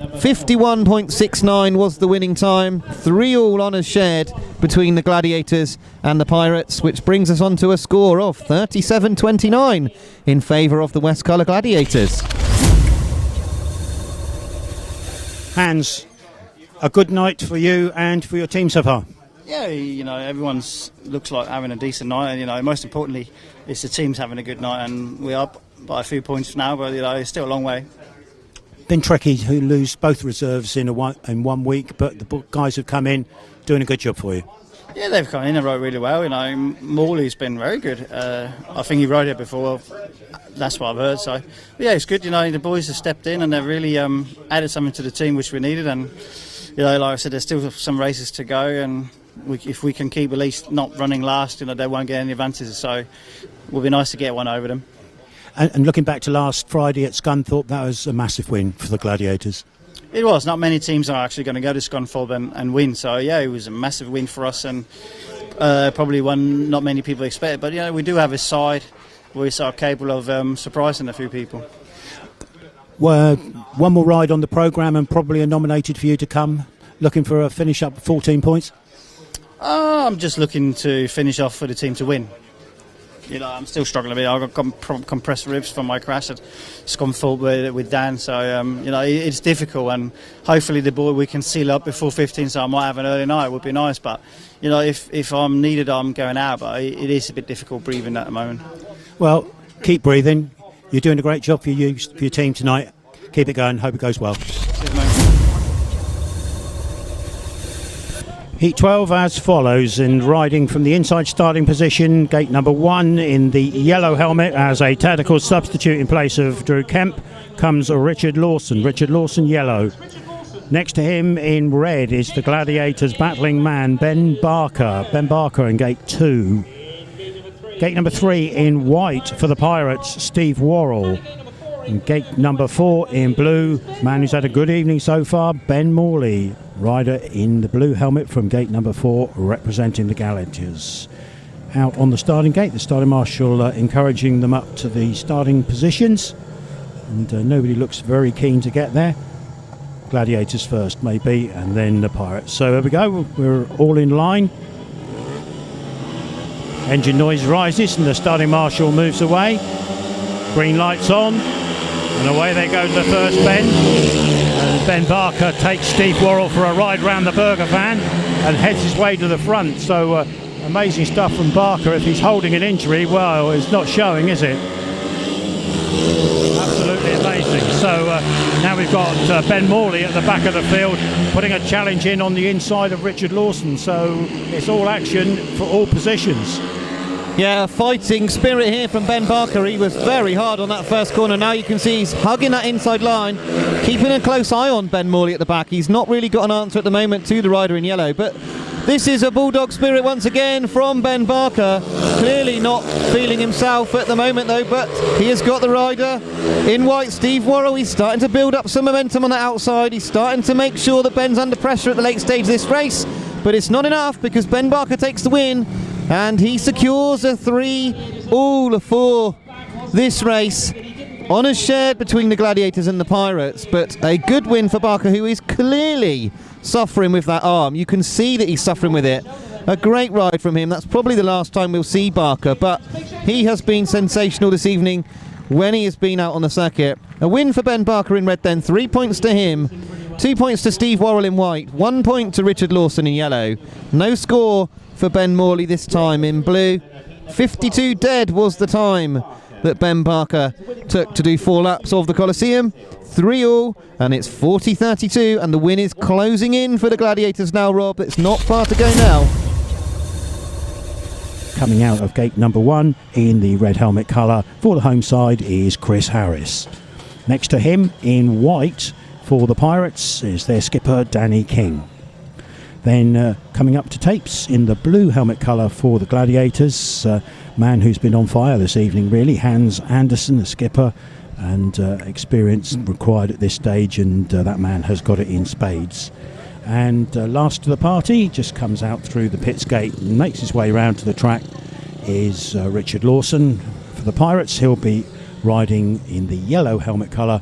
51.69 was the winning time. 3-all honours shared between the Gladiators and the Pirates, which brings us on to a score of 37.29 in favour of the West Colour Gladiators. Hans, a good night for you and for your team so far. Yeah, you know, everyone's looks like having a decent night, and you know, most importantly, it's the team's having a good night, and we're up by a few points now, but you know, it's still a long way. Been tricky to lose both reserves in 1 week, but the guys have come in doing a good job for you. Yeah, they've come in and rode really well. You know, Morley's been very good. I think he rode here before. That's what I've heard. So, but yeah, it's good. You know, the boys have stepped in and they've really added something to the team which we needed. And you know, like I said, there's still some races to go, and if we can keep at least not running last, you know, they won't get any advantages. So, it will be nice to get one over them. And looking back to last Friday at Scunthorpe, that was a massive win for the Gladiators. It was. Not many teams are actually going to go to Scunthorpe and win. So, yeah, it was a massive win for us, and probably one not many people expected. But, you know, we do have a side where we are capable of surprising a few people. Well, one more ride on the programme and probably a nominated for you to come, looking for a finish up 14 points? I'm just looking to finish off for the team to win. You know, I'm still struggling a bit. I've got compressed ribs from my crash at Scunthorpe with Dan, so you know, it's difficult, and hopefully we can seal up before 15, so I might have an early night. It would be nice, but you know, if I'm needed, I'm going out, but it is a bit difficult breathing at the moment. Well, keep breathing. You're doing a great job for your team tonight. Keep it going. Hope it goes well. Cheers, mate. Heat 12 as follows, and riding from the inside starting position, gate number 1 in the yellow helmet as a tactical substitute in place of Drew Kemp comes Richard Lawson. Richard Lawson, yellow. Next to him in red is the Gladiators' battling man, Ben Barker. Ben Barker in gate 2. Gate number 3 in white for the Pirates, Steve Worrall. And gate number 4 in blue, man who's had a good evening so far, Ben Morley. Rider in the blue helmet from gate number 4, representing the Gladiators. Out on the starting gate, the starting marshal encouraging them up to the starting positions. And nobody looks very keen to get there. Gladiators first, maybe, and then the Pirates. So here we go, we're all in line. Engine noise rises and the starting marshal moves away. Green lights on, and away they go to the first bend. And Ben Barker takes Steve Worrall for a ride round the burger van and heads his way to the front. So amazing stuff from Barker. If he's holding an injury, well, it's not showing, is it? Absolutely amazing. So now we've got Ben Morley at the back of the field putting a challenge in on the inside of Richard Lawson. So it's all action for all positions. Yeah, fighting spirit here from Ben Barker. He was very hard on that first corner. Now you can see he's hugging that inside line, keeping a close eye on Ben Morley at the back. He's not really got an answer at the moment to the rider in yellow, but This is a bulldog spirit once again from Ben Barker. Clearly not feeling himself at the moment though, but he has got the rider in white, Steve Worrall. He's starting to build up some momentum on the outside. He's starting to make sure that Ben's under pressure at the late stage of this race, but it's not enough because Ben Barker takes the win and he secures a 3-all for this race. Honours shared between the Gladiators and the Pirates, but a good win for Barker, who is clearly suffering with that arm. You can see that he's suffering with it. A great ride from him. That's probably the last time we'll see Barker, but he has been sensational this evening when he has been out on the circuit. A win for Ben Barker in red then, 3 points to him, 2 points to Steve Worrall in white, 1 point to Richard Lawson in yellow. No score for Ben Morley this time in blue. 52 dead was the time that Ben Barker took to do 4 laps of the Coliseum. 3-all, and it's 40-32, and the win is closing in for the Gladiators now, Rob. It's not far to go now. Coming out of gate number 1 in the red helmet colour for the home side is Chris Harris. Next to him in white for the Pirates is their skipper Danny King. Then coming up to tapes in the blue helmet colour for the Gladiators, man who's been on fire this evening really, Hans Andersen, the skipper, and experience required at this stage, and that man has got it in spades. And last to the party, just comes out through the pits gate and makes his way round to the track, is Richard Lawson for the Pirates. He'll be riding in the yellow helmet colour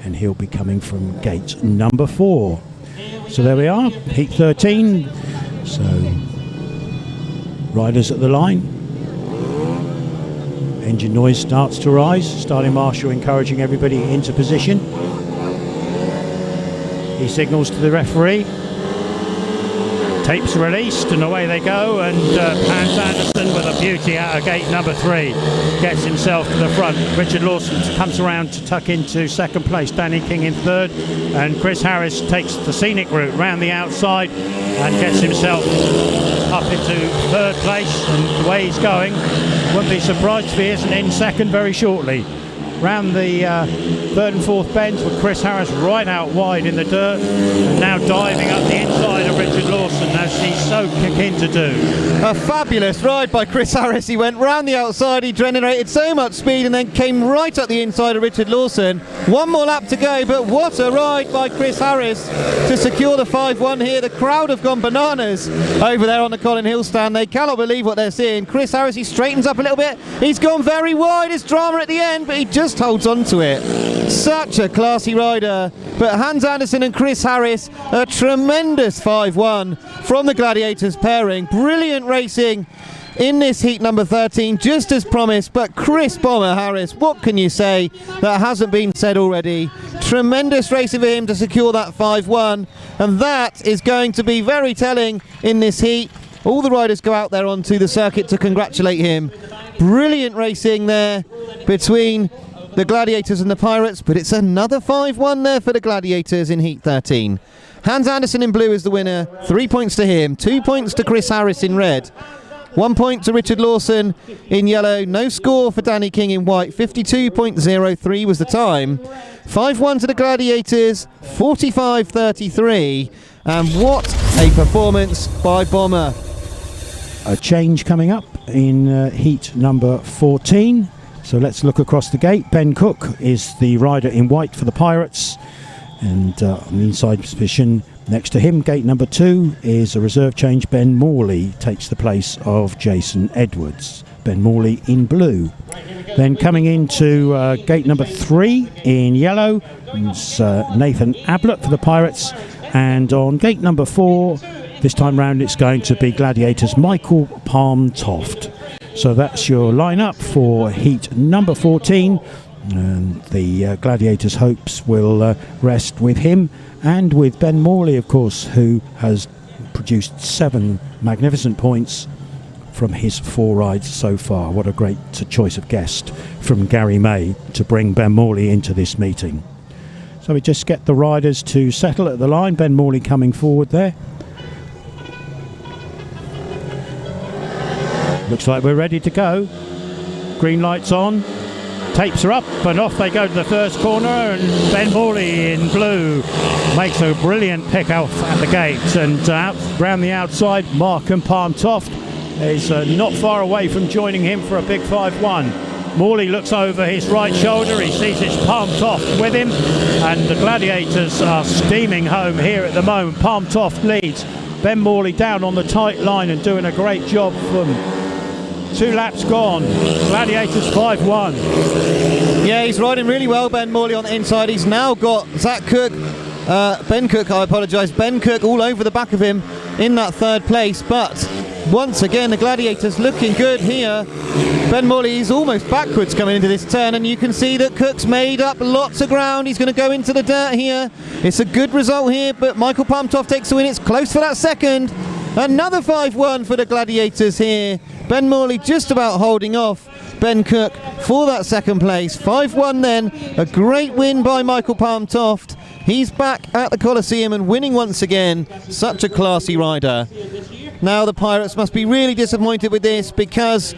and he'll be coming from gate number 4. So there we are, heat 13. So riders at the line. Engine noise starts to rise. Starting marshal encouraging everybody into position. He signals to the referee. Tapes released and away they go, and Hans Andersen with a beauty out of gate number 3 gets himself to the front. Richard Lawson comes around to tuck into second place, Danny King in third, and Chris Harris takes the scenic route round the outside and gets himself up into third place, and the way he's going, wouldn't be surprised if he isn't in second very shortly. Round the third and fourth bends with Chris Harris right out wide in the dirt, and now diving up the inside of Richard Lawson as he's so keen to do. A fabulous ride by Chris Harris. He went round the outside, he generated so much speed and then came right up the inside of Richard Lawson. 1 more lap to go, but what a ride by Chris Harris to secure the 5-1 here. The crowd have gone bananas over there on the Colin Hill stand. They cannot believe what they're seeing. Chris Harris, he straightens up a little bit. He's gone very wide. It's drama at the end, but he just holds on to it. Such a classy rider. But Hans Andersen and Chris Harris, a tremendous 5-1 from the Gladiators pairing. Brilliant racing in this heat number 13, just as promised. But Chris Bomber Harris, what can you say that hasn't been said already? Tremendous racing for him to secure that 5-1, and that is going to be very telling in this heat. All the riders go out there onto the circuit to congratulate him. Brilliant racing there between the Gladiators and the Pirates, but it's another 5-1 there for the Gladiators in heat 13. Hans Andersen in blue is the winner, 3 points to him, 2 points to Chris Harris in red, 1 point to Richard Lawson in yellow. No score for Danny King in white. 52.03 was the time. 5-1 to the Gladiators, 45.33. And what a performance by Bomber. A change coming up in heat number 14. So let's look across the gate. Ben Cook is the rider in white for the Pirates. And on the inside position next to him, gate number 2, is a reserve change. Ben Morley takes the place of Jason Edwards. Ben Morley in blue. Then coming into gate number 3 in yellow is Nathan Ablitt for the Pirates. And on gate number 4, this time round it's going to be Gladiators Michael Palm Toft. So that's your lineup for heat number 14. And the Gladiators' hopes will rest with him and with Ben Morley, of course, who has produced 7 magnificent points from his 4 rides so far. What a great choice of guest from Garry May to bring Ben Morley into this meeting. So we just get the riders to settle at the line. Ben Morley coming forward there. Looks like we're ready to go. Green lights on. tapes are up and off they go to the first corner, and Ben Morley in blue makes a brilliant pick off at the gate, and out round the outside Malcolm Toft is not far away from joining him for a big 5-1. Morley looks over his right shoulder, he sees it's Toft with him, and the Gladiators are steaming home here at the moment. Toft leads, Ben Morley down on the tight line and doing a great job from 2 laps gone. Gladiators 5-1. Yeah, he's riding really well, Ben Morley on the inside. He's now got Ben Cook all over the back of him in that 3rd place, but once again the Gladiators looking good here. Ben Morley is almost backwards coming into this turn, and you can see that Cook's made up lots of ground. He's going to go into the dirt here. It's a good result here, but Michael Toft takes the win. It's close for that second. Another 5-1 for the Gladiators here. Ben Morley just about holding off Ben Cook for that 2nd place. 5-1 then. A great win by Michael Toft. He's back at the Coliseum and winning once again. Such a classy rider. Now the Pirates must be really disappointed with this, because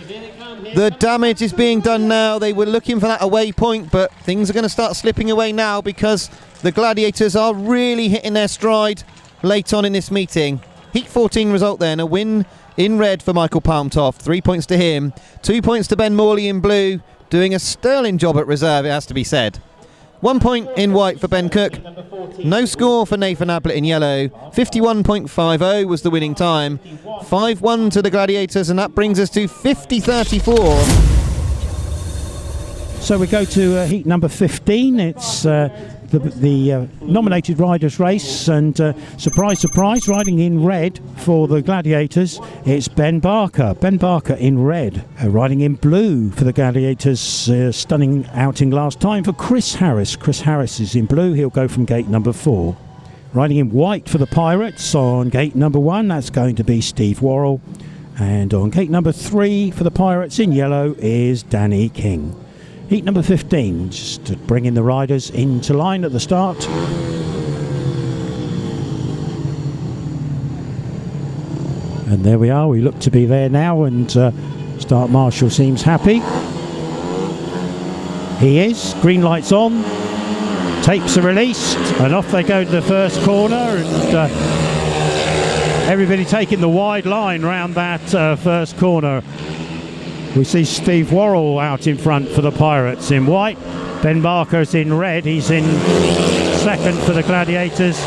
the damage is being done now. They were looking for that away point, but things are going to start slipping away now because the Gladiators are really hitting their stride late on in this meeting. Heat 14 result then, a win in red for Michael Toft. 3 points to him, 2 points to Ben Morley in blue, doing a sterling job at reserve, it has to be said. 1 point in white for Ben Cook. No score for Nathan Ablitt in yellow. 51.50 was the winning time. 5-1 to the Gladiators, and that brings us to 50.34. So we go to heat number 15. It's the nominated riders race, and surprise, surprise, riding in red for the Gladiators, it's Ben Barker. Ben Barker in red. Riding in blue for the Gladiators, stunning outing last time for Chris Harris. Chris Harris is in blue. He'll go from gate number 4. Riding in white for the Pirates on gate number 1, that's going to be Steve Worrall. And on gate number 3 for the Pirates in yellow is Danny King. Heat number 15, just to bring in the riders into line at the start. And there we are, we look to be there now, and Start Marshal seems happy. He is, green lights on, tapes are released, and off they go to the first corner, and everybody taking the wide line round that first corner. We see Steve Worrall out in front for the Pirates in white. Ben Barker's in red. He's in second for the Gladiators,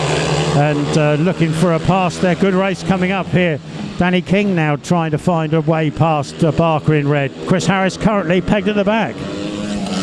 and looking for a pass there. Good race coming up here. Danny King now trying to find a way past Barker in red. Chris Harris currently pegged at the back.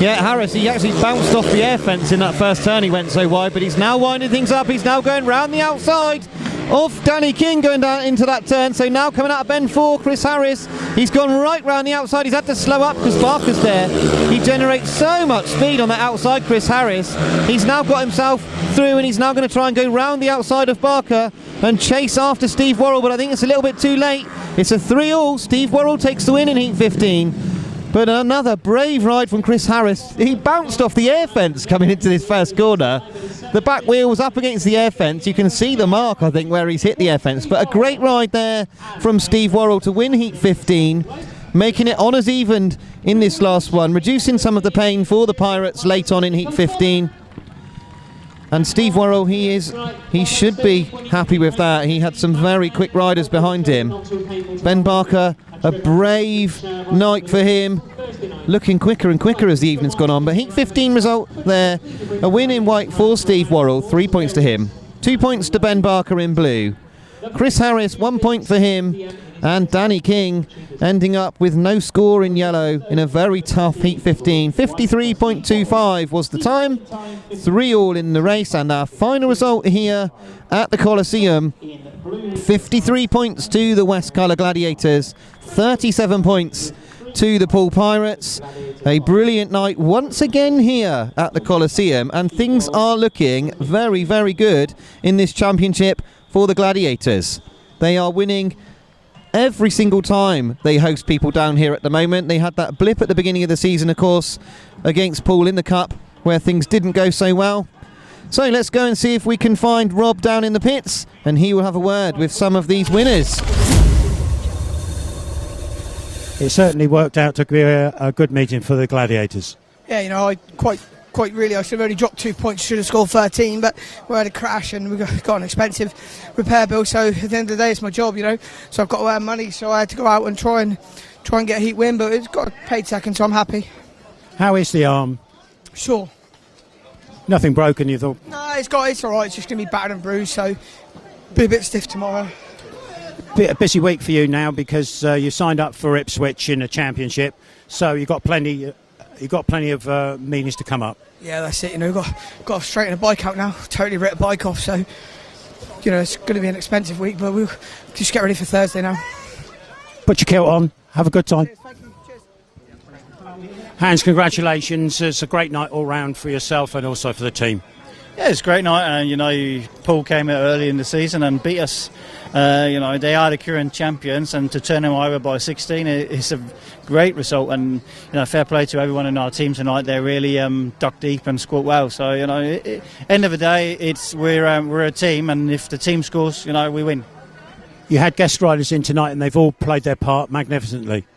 Yeah, Harris, he actually bounced off the air fence in that first turn. He went so wide, but he's now winding things up. He's now going round the outside of Danny King, going down into that turn. So now coming out of bend 4, Chris Harris, he's gone right round the outside. He's had to slow up because Barker's there. He generates so much speed on that outside, Chris Harris. He's now got himself through, and he's now going to try and go round the outside of Barker and chase after Steve Worrall, but I think it's a little bit too late. It's a 3-all. Steve Worrall takes the win in heat 15. But another brave ride from Chris Harris. He bounced off the air fence coming into this first corner. The back wheel was up against the air fence. You can see the mark, I think, where he's hit the air fence. But a great ride there from Steve Worrall to win heat 15, making it honours evened in this last one, reducing some of the pain for the Pirates late on in heat 15. And Steve Worrall, he should be happy with that. He had some very quick riders behind him. Ben Barker, a brave night for him, looking quicker and quicker as the evening's gone on. But heat 15 result there, a win in white for Steve Worrall, 3 points to him. 2 points to Ben Barker in blue. Chris Harris, 1 point for him. And Danny King ending up with no score in yellow in a very tough heat 15. 53.25 was the time. 3-all in the race, and our final result here at the Coliseum. 53 points to the West Colour Gladiators, 37 points to the Poole Pirates. A brilliant night once again here at the Coliseum, and things are looking very, very good in this championship for the Gladiators. They are winning every single time they host people down here at the moment. They had that blip at the beginning of the season, of course, against Poole in the Cup, where things didn't go so well. So let's go and see if we can find Rob down in the pits, and he will have a word with some of these winners. It certainly worked out to be a good meeting for the Gladiators. Yeah, you know, I quite really, I should have only dropped 2 points, should have scored 13, but we had a crash and we got an expensive repair bill, so at the end of the day it's my job, you know, so I've got to earn money, so I had to go out and try and get a heat win, but it's got a paid second, so I'm happy. How is the arm? Sure. Nothing broken, you thought? No, it's alright, it's just going to be battered and bruised, so be a bit stiff tomorrow. A busy week for you now because you signed up for Ipswich in the Championship, so you've got plenty of meetings to come up. Yeah, that's it. You know, got to straighten a bike out now. Totally ripped a bike off, so you know it's going to be an expensive week. But we'll just get ready for Thursday now. Put your kilt on. Have a good time. Cheers, thank you. Cheers. Hans, congratulations. It's a great night all round for yourself and also for the team. Yeah, it's a great night, and you know, Poole came out early in the season and beat us. You know, they are the current champions, and to turn them over by 16 is a great result. And you know, fair play to everyone in our team tonight. They really dug deep and scored well. So you know, end of the day, we're a team, and if the team scores, you know, we win. You had guest riders in tonight, and they've all played their part magnificently.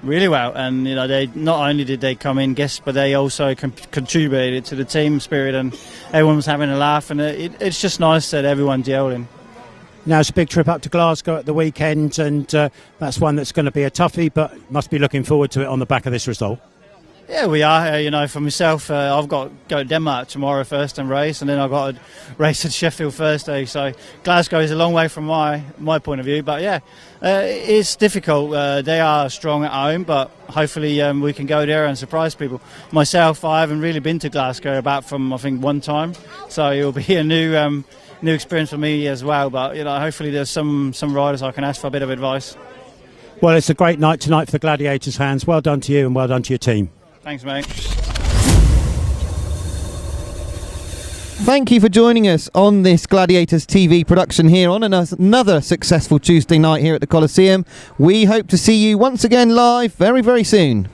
Really well, and you know, they not only did they come in guests, but they also contributed to the team spirit, and everyone was having a laugh, and it's just nice that everyone gelled in. Now it's a big trip up to Glasgow at the weekend, and that's one that's going to be a toughie, but must be looking forward to it on the back of this result. Yeah, we are. You know, for myself, I've got to go to Denmark tomorrow first and race, and then I've got to race at Sheffield Thursday. So Glasgow is a long way from my point of view, but yeah, it's difficult. They are strong at home, but hopefully we can go there and surprise people. Myself, I haven't really been to Glasgow apart from I think one time, so it will be a new experience for me as well. But you know, hopefully there's some riders I can ask for a bit of advice. Well, it's a great night tonight for the Gladiators, Hans. Well done to you and well done to your team. Thanks, mate. Thank you for joining us on this Gladiators TV production here on another successful Tuesday night here at the Coliseum. We hope to see you once again live very, very soon.